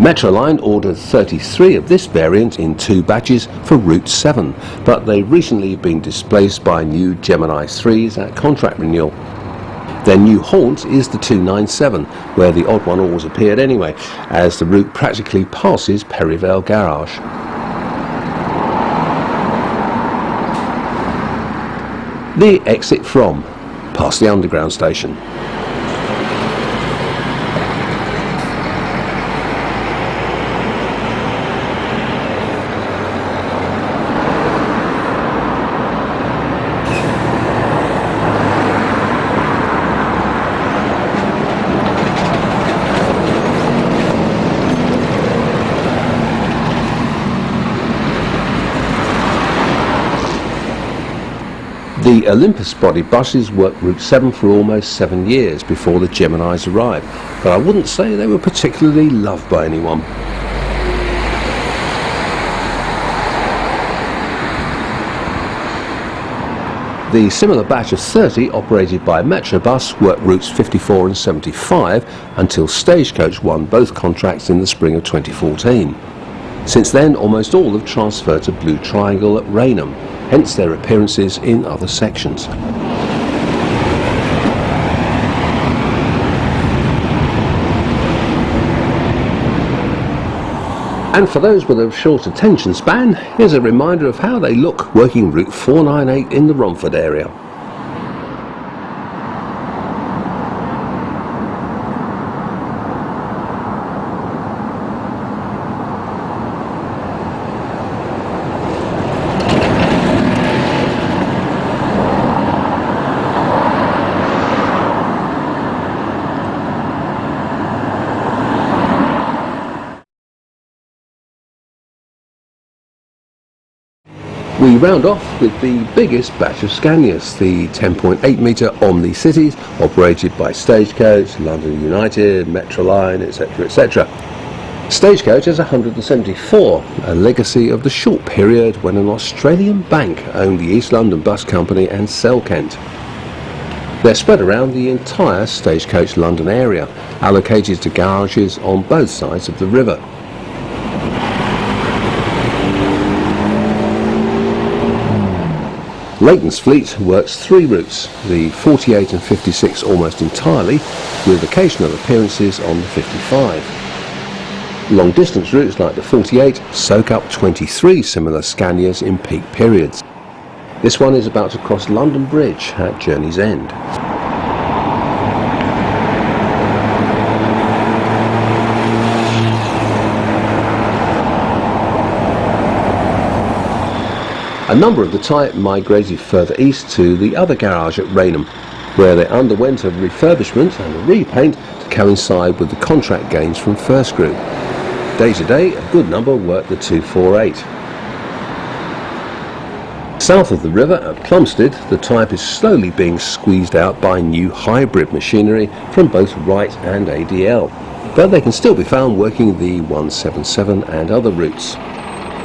Metroline ordered 33 of this variant in 2 batches for Route 7, but they've recently been displaced by new Gemini 3s at contract renewal. Their new haunt is the 297, where the odd one always appeared anyway, as the route practically passes Perivale Garage. The exit from, past the underground station. The Olympus body buses worked Route 7 for almost 7 years before the Geminis arrived, but I wouldn't say they were particularly loved by anyone. The similar batch of 30 operated by Metrobus worked routes 54 and 75 until Stagecoach won both contracts in the spring of 2014. Since then, almost all have transferred to Blue Triangle at Rainham, hence their appearances in other sections. And for those with a short attention span, here's a reminder of how they look working Route 498 in the Romford area. We round off with the biggest batch of Scanias, the 10.8 metre Omni Cities, operated by Stagecoach, London United, Metroline, etc. etc. Stagecoach has 174, a legacy of the short period when an Australian bank owned the East London Bus Company and Selkent. They're spread around the entire Stagecoach London area, allocated to garages on both sides of the river. Leighton's fleet works 3 routes, the 48 and 56 almost entirely, with occasional appearances on the 55. Long distance routes like the 48 soak up 23 similar Scanias in peak periods. This one is about to cross London Bridge at Journey's End. A number of the type migrated further east to the other garage at Rainham, where they underwent a refurbishment and a repaint to coincide with the contract gains from First Group. Day to day, a good number worked the 248. South of the river at Plumstead, the type is slowly being squeezed out by new hybrid machinery from both Wright and ADL, but they can still be found working the 177 and other routes.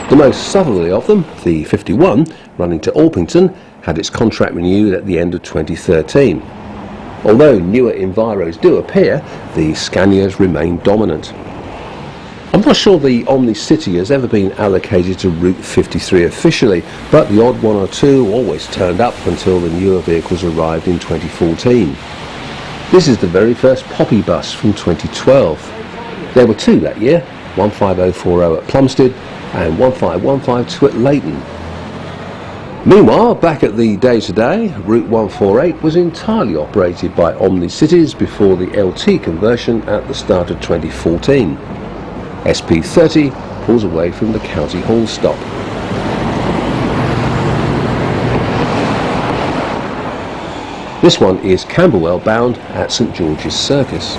The most southerly of them, the 51, running to Orpington, had its contract renewed at the end of 2013. Although newer Enviros do appear, the Scanias remain dominant. I'm not sure the Omni City has ever been allocated to Route 53 officially, but the odd one or two always turned up until the newer vehicles arrived in 2014. This is the very first Poppy bus from 2012. There were 2 that year, 15040 at Plumstead and 15152 at Leighton. Meanwhile, back at the day-to-day, Route 148 was entirely operated by Omni Cities before the LT conversion at the start of 2014. SP30 pulls away from the County Hall stop. This one is Camberwell bound at St George's Circus.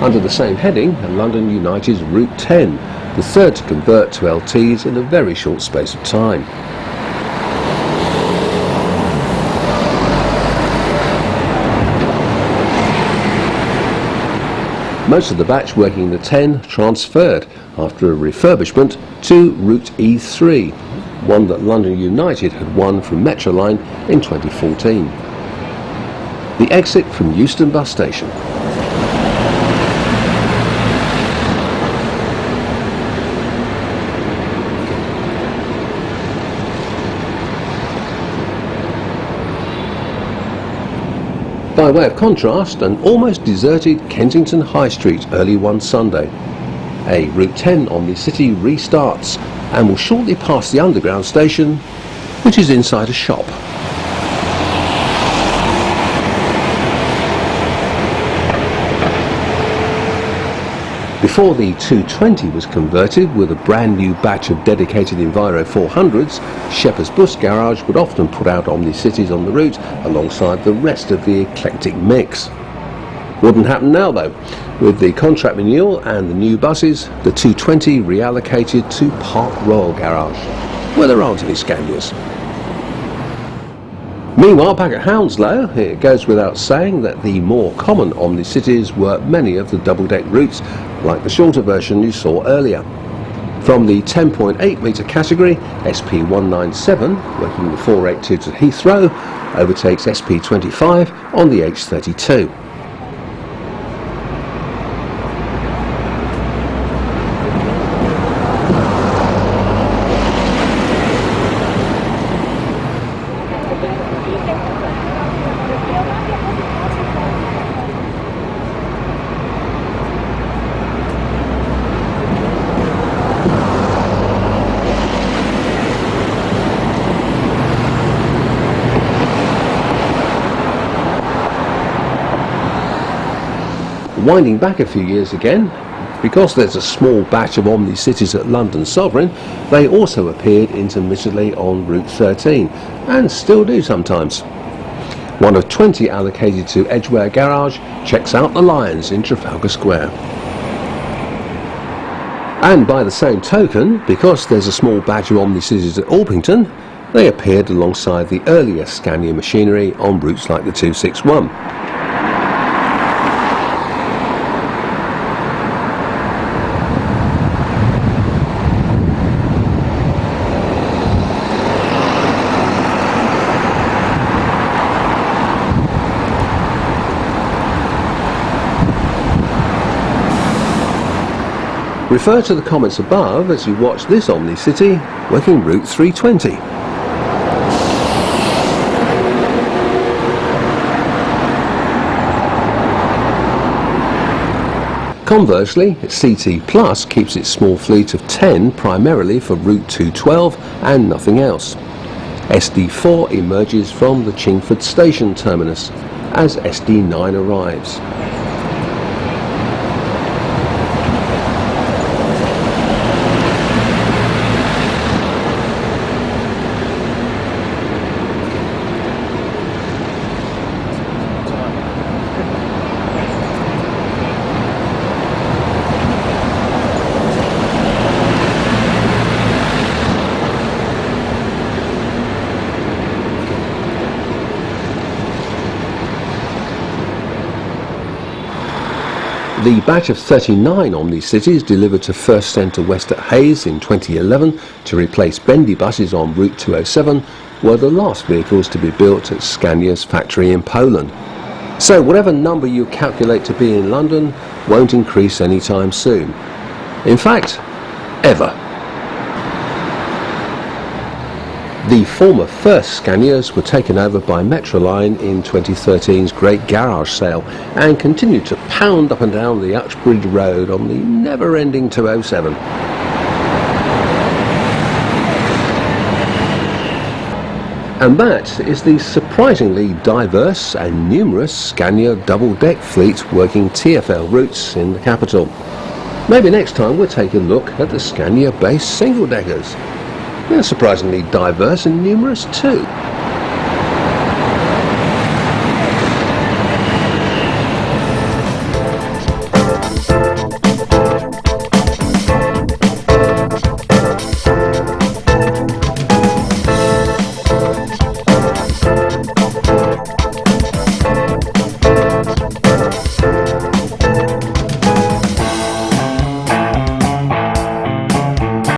Under the same heading, London United's Route 10, the third to convert to LTs in a very short space of time. Most of the batch working the 10 transferred after a refurbishment to Route E3. one that London United had won from Metroline in 2014. The exit from Euston bus station. By way of contrast, an almost deserted Kensington High Street early one Sunday. A Route 10 Omni-City restarts and will shortly pass the underground station, which is inside a shop. Before the 220 was converted with a brand new batch of dedicated Enviro 400s, Shepherd's Bush Garage would often put out Omni-Cities on the route alongside the rest of the eclectic mix. Wouldn't happen now though. With the contract renewal and the new buses, the 220 reallocated to Park Royal Garage, where there aren't any Scanias. Meanwhile, back at Hounslow, it goes without saying that the more common Omni-Cities were many of the double-deck routes, like the shorter version you saw earlier. From the 10.8 metre category, SP197, working the 482 to Heathrow, overtakes SP25 on the H32. Winding back a few years again, because there's a small batch of Omni-Cities at London Sovereign, they also appeared intermittently on Route 13, and still do sometimes. One of 20 allocated to Edgware Garage checks out the Lions in Trafalgar Square. And by the same token, because there's a small batch of Omni-Cities at Orpington, they appeared alongside the earlier Scania machinery on routes like the 261. Refer to the comments above as you watch this Omni-City working Route 320. Conversely, CT Plus keeps its small fleet of 10 primarily for Route 212 and nothing else. SD4 emerges from the Chingford Station terminus as SD9 arrives. The batch of 39 Omni-Cities delivered to First Centre West at Hayes in 2011 to replace bendy buses on Route 207 were the last vehicles to be built at Scania's factory in Poland. So whatever number you calculate to be in London won't increase anytime soon. In fact, ever. The former first Scanias were taken over by Metroline in 2013's Great Garage Sale and continued to pound up and down the Uxbridge Road on the never-ending 207. And that is the surprisingly diverse and numerous Scania double-deck fleet working TfL routes in the capital. Maybe next time we'll take a look at the Scania-based single-deckers. They're surprisingly diverse and numerous too.